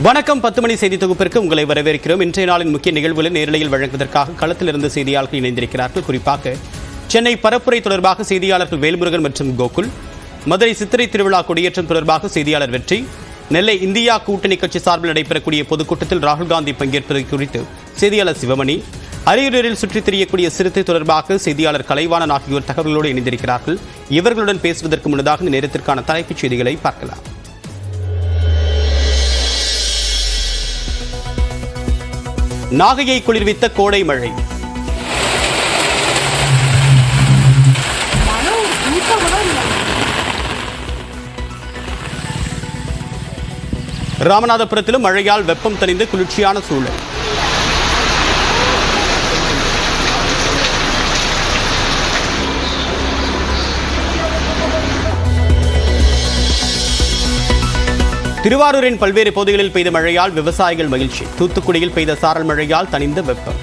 வணக்கம் 10 மணி செய்தி தொகுப்பிற்கு உங்களை வரவேற்கிறோம். இன்றைய நாளின் முக்கிய நிகழ்வுகளை நேரலையில் வழங்குவதற்காக களத்திலிருந்து செய்தியாளர்கள் இணைந்திருக்கிறார்கள். குறிப்பாக சென்னை பரப்புரை தொடர்பாக செய்தியாளர்கள் வேல்முருகன் மற்றும் கோகுல், மதுரை சித்திரை திருவிழா கொடியேற்றம் தொடர்பாக செய்தியாளர் வெற்றி, நெல்லை இந்தியா கூட்டணி கட்சி சார்பில் நடைபெறக்கூடிய பொதுக்கூட்டத்தில் ராகுல் காந்தி பங்கேற்பது குறித்து செய்தியாளர் சிவமணி, அரியலூரில் சுற்றித் திரியக்கூடிய சிறுத்தை தொடர்பாக செய்தியாளர் கலைவாணன் ஆகியோர் தகவல்களோடு இணைந்திருக்கிறார்கள். இவர்களுடன் பேசுவதற்கு முன்னதாக இந்த நேரத்திற்கான தலைப்புச் செய்திகளை பார்க்கலாம். நாகையை குளிர்வித்த கோடை மழை. ராமநாதபுரத்திலும் மழையால் வெப்பம் தணிந்து குளிர்ச்சியான சூழல். திருவாரூரின் பல்வேறு பகுதிகளில் பெய்த மழையால் விவசாயிகள் மகிழ்ச்சி. தூத்துக்குடியில் பெய்த சாரல் மழையால் தணிந்த வெப்பம்.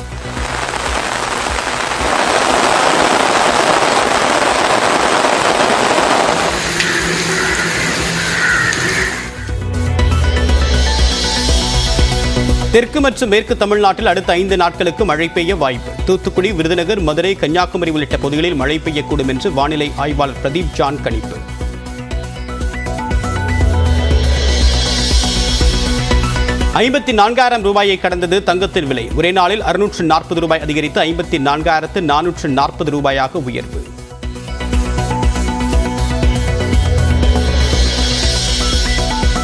தெற்கு மற்றும் மேற்கு தமிழ்நாட்டில் அடுத்த 5 நாட்களுக்கு மழை பெய்ய வாய்ப்பு. தூத்துக்குடி, விருதுநகர், மதுரை, கன்னியாகுமரி உள்ளிட்ட பகுதிகளில் மழை பெய்யக்கூடும் என்று வானிலை ஆய்வாளர் பிரதீப் ஜான் கணிப்பு. 54,000 ரூபாயை கடந்தது தங்கத்தின் விலை. ஒரே நாளில் 640 ரூபாய் அதிகரித்து 54,440 ரூபாயாக உயர்வு.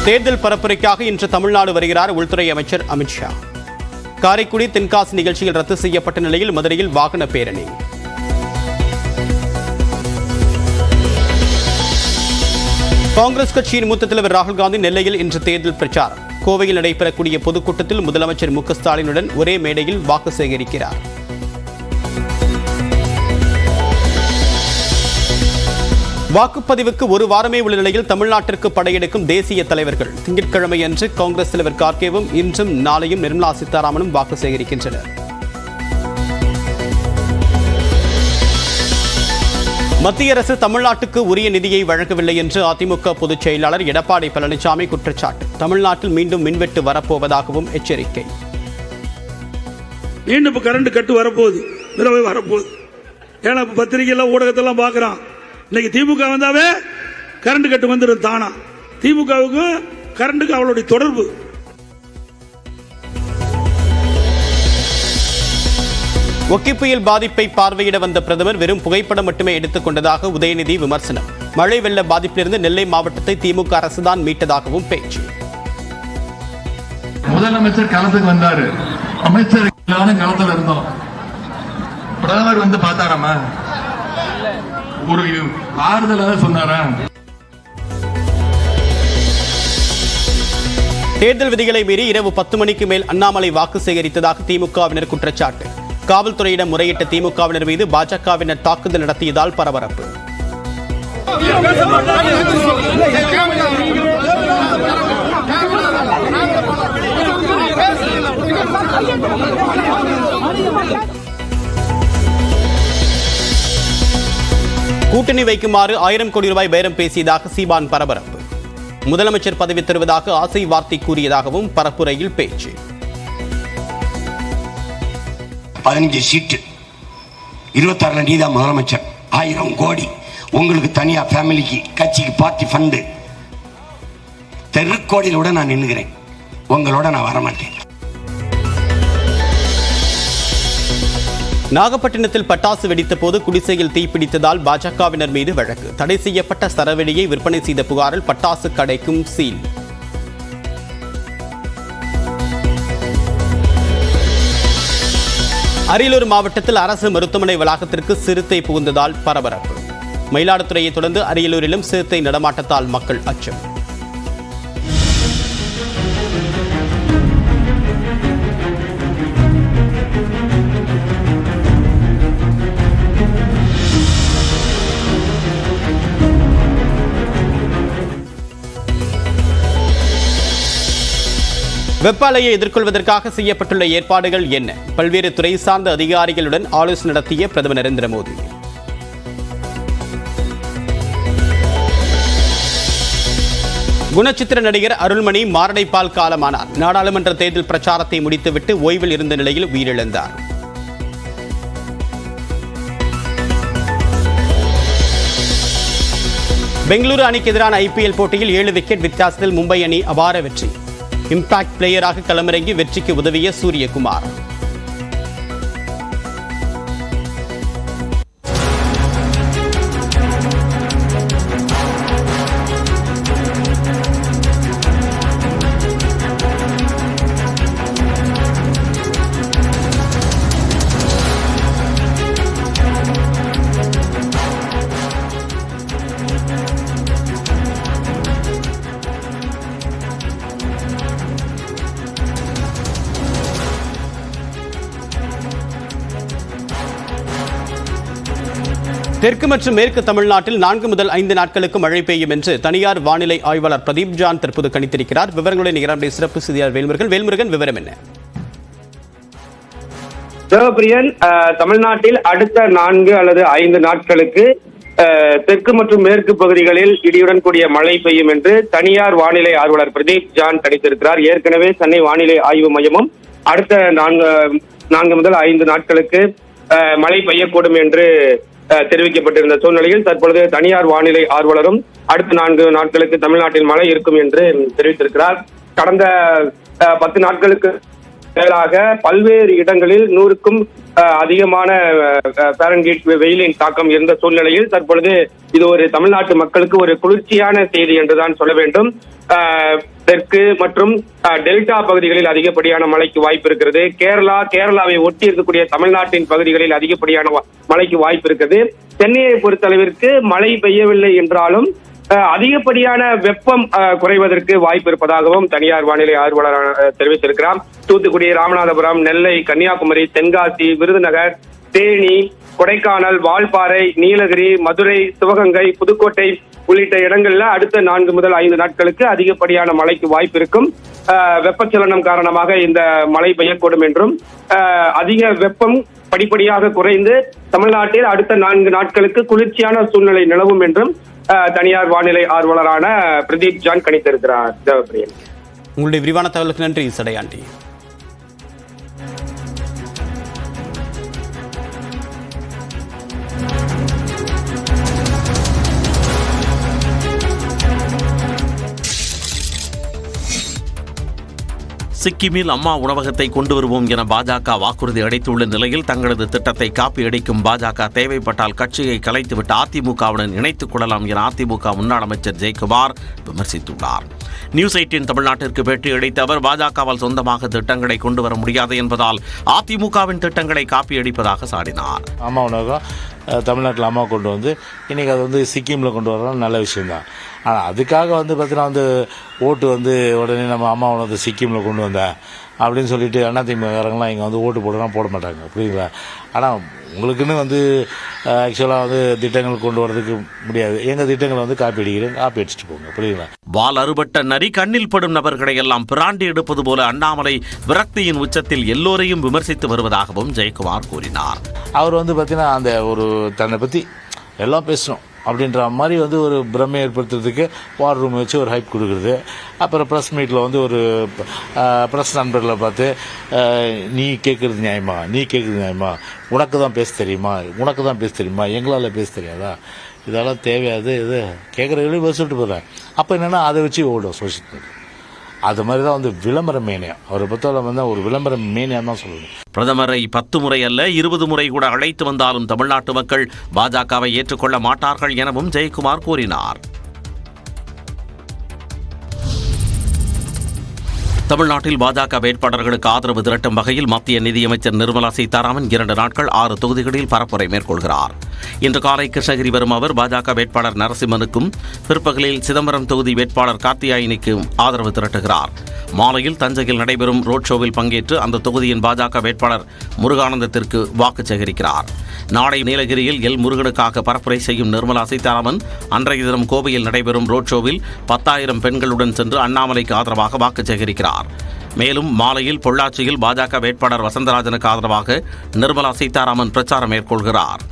தேர்தல் பரப்புரைக்காக இன்று தமிழ்நாடு வருகிறார் உள்துறை அமைச்சர் அமித்ஷா. காரைக்குடி, தென்காசி நிகழ்ச்சியில் ரத்து செய்யப்பட்ட நிலையில் மதுரையில் வாகன பேரணி. காங்கிரஸ் கட்சியின் மூத்த தலைவர் ராகுல் காந்தி நெல்லையில் இன்று தேர்தல் பிரச்சாரம். கோவையில் நடைபெறக்கூடிய பொதுக்கூட்டத்தில் முதலமைச்சர் மு க ஸ்டாலினுடன் ஒரே மேடையில் வாக்கு சேகரிக்கிறார். வாக்குப்பதிவுக்கு ஒரு வாரமே உள்ள நிலையில் தமிழ்நாட்டிற்கு படையெடுக்கும் தேசிய தலைவர்கள். திங்கட்கிழமை அன்று காங்கிரஸ் தலைவர் கார்கேவும் இன்றும் நாளையும் நிர்மலா சீதாராமனும் வாக்கு சேகரிக்கின்றனர். மத்திய அரசு தமிழ்நாட்டுக்கு உரிய நிதியை வழங்கவில்லை என்று அதிமுக பொதுச் செயலாளர் எடப்பாடி பழனிசாமி குற்றச்சாட்டு. தமிழ்நாட்டில் மீண்டும் மின்வெட்டு வரப்போவதாகவும் எச்சரிக்கை. மீண்டும் கரண்ட் கட்டு வரப்போகுது, வரப்போகுது. ஏன்னா பத்திரிகையெல்லாம் ஊடகத்தெல்லாம் பார்க்குறான். இன்னைக்கு திமுக வந்தாவே கரண்ட் கட்டு வந்துடும் தானா. திமுகவுக்கு கரண்ட்டுக்கு அவளுடைய தொடர்பு. ஒக்கி புயல் பாதிப்பை பார்வையிட வந்த பிரதமர் வெறும் புகைப்படம் மட்டுமே எடுத்துக் கொண்டதாக உதயநிதி விமர்சனம். மழை வெள்ள பாதிப்பிலிருந்து நெல்லை மாவட்டத்தை திமுக அரசுதான் மீட்டதாகவும் பேச்சு. முதலமைச்சர் களத்துக்கு வந்தாரு, அமைச்சர் களத்தில் இருந்தோம். பிரதமர் வந்து பார்த்தாராமா, ஒரு ஆறுதலாக சொன்னாரா? தேர்தல் விதிகளை மீறி இரவு 10 மணிக்கு மேல் அண்ணாமலை வாக்கு சேகரித்ததாக திமுகவினர் குற்றச்சாட்டு. காவல்துறையிடம் முறையிட்ட திமுகவினர் மீது பாஜகவினர் தாக்குதல் நடத்தியதால் பரபரப்பு. கூட்டணி வைக்குமாறு 1000 கோடி ரூபாய் பேரம் பேசியதாக சீமான் பரபரப்பு. முதலமைச்சர் பதவி தருவதாக ஆசை வார்த்தை கூறியதாகவும் பரப்புரையில் பேச்சு. 15 சீட்டு 26 நீதான் முதலமைச்சர். 1000 கோடி உங்களுக்கு தனியா ஃபேமிலிக்கு, கட்சிக்கு, பார்ட்டி ஃபண்டு, தெருக்கோடியிலோட நான் நின்னுகிறேன். உங்களோட நான் வரமாட்டேன். நாகப்பட்டினத்தில் பட்டாசு வெடித்த போது குடிசையில் தீப்பிடித்ததால் பாஜகவினர் மீது வழக்கு. தடை செய்யப்பட்ட சரவெடியை விற்பனை செய்த புகாரில் பட்டாசு கடைக்கும் சீல். அரியலூர் மாவட்டத்தில் அரசு மருத்துவமனை வளாகத்திற்கு சிறுத்தை புகுந்ததால் பரபரப்பு. மயிலாடுதுறையை தொடர்ந்து அரியலூரிலும் சிறுத்தை நடமாட்டத்தால் மக்கள் அச்சம். வெப்ப அலையை எதிர்கொள்வதற்காக செய்யப்பட்டுள்ள ஏற்பாடுகள் என்ன? பல்வேறு துறை சார்ந்த அதிகாரிகளுடன் ஆலோசனை நடத்திய பிரதமர் நரேந்திர மோடி. குணச்சித்திர நடிகர் அருள்மணி மாரடைப்பால் காலமானார். நாடாளுமன்ற தேர்தல் பிரச்சாரத்தை முடித்துவிட்டு ஓய்வில் இருந்த நிலையில் உயிரிழந்தார். பெங்களூரு அணிக்கு எதிரான IPL போட்டியில் 7 விக்கெட் வித்தியாசத்தில் மும்பை அணி அபார வெற்றி. இம்பாக்ட் பிளேயராக களமிறங்கி வெற்றிக்கு உதவிய சூரியகுமார். தெற்கு மற்றும் மேற்கு தமிழ்நாட்டில் 4 முதல் 5 நாட்களுக்கு மழை பெய்யும் என்று தனியார் வானிலை ஆய்வாளர் பிரதீப் ஜான் தற்போது கணித்திருக்கிறார். விவரங்களுடன் நிகரான சிறப்பு செய்தியாளர் வேல்முருகன். விவரம் என்ன? சிவபிரியன், தமிழ்நாட்டில் அடுத்த 4 அல்லது 5 நாட்களுக்கு தெற்கு மற்றும் மேற்கு பகுதிகளில் இடியுடன் கூடிய மழை பெய்யும் என்று தனியார் வானிலை ஆர்வலர் பிரதீப் ஜான் கணித்திருக்கிறார். ஏற்கனவே சென்னை வானிலை ஆய்வு மையமும் அடுத்த 4 முதல் 5 நாட்களுக்கு மழை பெய்யக்கூடும் என்று தெரிவிக்கப்பட்டிருந்த சூழ்நிலையில் தற்பொழுது தனியார் வானிலை ஆர்வலரும் அடுத்த 4 நாட்களுக்கு தமிழ்நாட்டில் மழை இருக்கும் என்று தெரிவித்திருக்கிறார். கடந்த 10 நாட்களுக்கு மேலாக பல்வேறு இடங்களில் 100க்கும் அதிகமான பாரன்ஹீட் வெயிலின் தாக்கம் இருந்த சூழ்நிலையில் தற்பொழுது இது ஒரு தமிழ்நாட்டு மக்களுக்கு ஒரு குளிர்ச்சியான செய்தி என்றுதான் சொல்ல வேண்டும். தெற்கு மற்றும் டெல்டா பகுதிகளில் அதிகப்படியான மழைக்கு வாய்ப்பு இருக்கிறது. கேரளாவை ஒட்டி இருக்கக்கூடிய தமிழ்நாட்டின் பகுதிகளில் அதிகப்படியான மழைக்கு வாய்ப்பு இருக்கிறது. சென்னையை பொறுத்தளவிற்கு மழை பெய்யவில்லை என்றாலும் அதிகப்படியான வெப்பம் குறைவதற்கு வாய்ப்பு இருப்பதாகவும் தனியார் வானிலை ஆர்வலர் தெரிவித்திருக்கிறார். தூத்துக்குடி, ராமநாதபுரம், நெல்லை, கன்னியாகுமரி, தென்காசி, விருதுநகர், தேனி, கொடைக்கானல், வால்பாறை, நீலகிரி, மதுரை, சிவகங்கை, புதுக்கோட்டை உள்ளிட்ட இடங்கள்ல அடுத்த 4 முதல் 5 நாட்களுக்கு அதிகப்படியான மழைக்கு வாய்ப்பு இருக்கும். வெப்பச்சலனம் காரணமாக இந்த மழை பெய்யக்கூடும் என்றும் அதிக வெப்பம் படிப்படியாக குறைந்து தமிழ்நாட்டில் அடுத்த 4 நாட்களுக்கு குளிர்ச்சியான சூழ்நிலை நிலவும் என்றும் தனியார் வானிலை ஆர்வலரான பிரதீப் ஜான் கணித்திருக்கிறார். தேவப்பிரியன், உங்களுடைய விரிவான தகவலுக்கு நன்றி சடையாண்டி. சிக்கிமில் அம்மா உணவகத்தை கொண்டு வருவோம் என பாஜக வாக்குறுதி அளித்துள்ள நிலையில் தங்களது திட்டத்தை காப்பி அடிக்கும் பாஜக தேவைப்பட்டால் கட்சியை கலைத்துவிட்டு அதிமுகவுடன் இணைத்துக் கொள்ளலாம் என அதிமுக முன்னாள் அமைச்சர் ஜெயக்குமார் விமர்சித்துள்ளார். நியூஸ் 18 தமிழ்நாட்டிற்கு பேட்டி அளித்த அவர் பாஜகவால் சொந்தமாக திட்டங்களை கொண்டு வர முடியாது என்பதால் அதிமுகவின் திட்டங்களை காப்பி அடிப்பதாக சாடினார். அம்மா உணவகம் தமிழ்நாட்டில் அம்மா கொண்டு வந்து இன்றைக்கி அது வந்து சிக்கிமில் கொண்டு வரலாம், நல்ல விஷயம்தான். ஆனால் அதுக்காக வந்து பார்த்தீங்கன்னா ஓட்டு உடனே நம்ம அம்மா உணவகத்தை சிக்கிமில் கொண்டு வந்தேன் அப்படின்னு சொல்லிட்டு அதிமுககாரங்களாம் இங்கே ஓட்டு போடலாம் போட மாட்டாங்க, புரியுங்களா? ஆனால் உங்களுக்குன்னு ஆக்சுவலாக திட்டங்கள் கொண்டு வரதுக்கு முடியாது. எங்கள் திட்டங்களை காப்பி அடிக்கிறேன், காப்பி அடிச்சுட்டு போங்க, புரியுங்களா? வால் அறுபட்ட நரி கண்ணில் படும் நபர்களை எல்லாம் பிராண்டி எடுப்பது போல அண்ணாமலை விரக்தியின் உச்சத்தில் எல்லோரையும் விமர்சித்து வருவதாகவும் ஜெயக்குமார் கூறினார். அவர் பார்த்தீங்கன்னா அந்த ஒரு தன்னை பற்றி எல்லாம் பேசணும் அப்படின்ற மாதிரி ஒரு பிரமை ஏற்படுத்துறதுக்கு வார் ரூம் வச்சு ஒரு ஹைப் கொடுக்குறது. அப்புறம் ப்ரெஸ் மீட்டில் ஒரு ப்ரெஸ் நண்பர்களை பார்த்து நீ கேட்குறது நியாயமா, உனக்கு தான் பேச தெரியுமா, எங்களால் பேச தெரியாதா, இதெல்லாம் தேவையாது, இது கேட்குறவங்களே பேசிட்டு போகிறேன். அப்போ என்னென்னா அதை வச்சு ஓடும் சோஷியல் மீடியா. அது மாதிரி தான் விளம்பர மேனியா, அவரை பொறுத்தவரை ஒரு விளம்பர மேனியான்னு தான் சொல்லணும். பிரதமரை 10 முறை அல்ல 20 முறை கூட அழைத்து வந்தாலும் தமிழ்நாட்டு மக்கள் பாஜகவை ஏற்றுக்கொள்ள மாட்டார்கள் எனவும் ஜெயக்குமார் கூறினார். தமிழ்நாட்டில் பாஜக வேட்பாளர்களுக்கு ஆதரவு திரட்டும் வகையில் மத்திய நிதியமைச்சர் நிர்மலா சீதாராமன் 2 நாட்கள் 6 தொகுதிகளில் பரப்புரை மேற்கொள்கிறார். இன்று காலை கிருஷ்ணகிரி வரும் அவர் பாஜக வேட்பாளர் நரசிம்மனுக்கும் பிற்பகலில் சிதம்பரம் தொகுதி வேட்பாளர் கார்த்தியாயினிக்கும் ஆதரவு திரட்டுகிறார். மாலையில் தஞ்சையில் நடைபெறும் ரோட் ஷோவில் பங்கேற்று அந்த தொகுதியின் பாஜக வேட்பாளர் முருகானந்தத்திற்கு வாக்கு சேகரிக்கிறார். நாளை நீலகிரியில் எல் முருகனுக்காக பரப்புரை செய்யும் நிர்மலா சீதாராமன் அன்றைய தினம் கோவையில் நடைபெறும் ரோட் ஷோவில் 10,000 பெண்களுடன் சென்று அண்ணாமலைக்கு ஆதரவாக வாக்கு சேகரிக்கிறார். மேலும் மாலையில் பொள்ளாச்சியில் பாஜக வேட்பாளர் வசந்தராஜனுக்கு ஆதரவாக நிர்மலா சீதாராமன் பிரச்சாரம் மேற்கொள்கிறார்.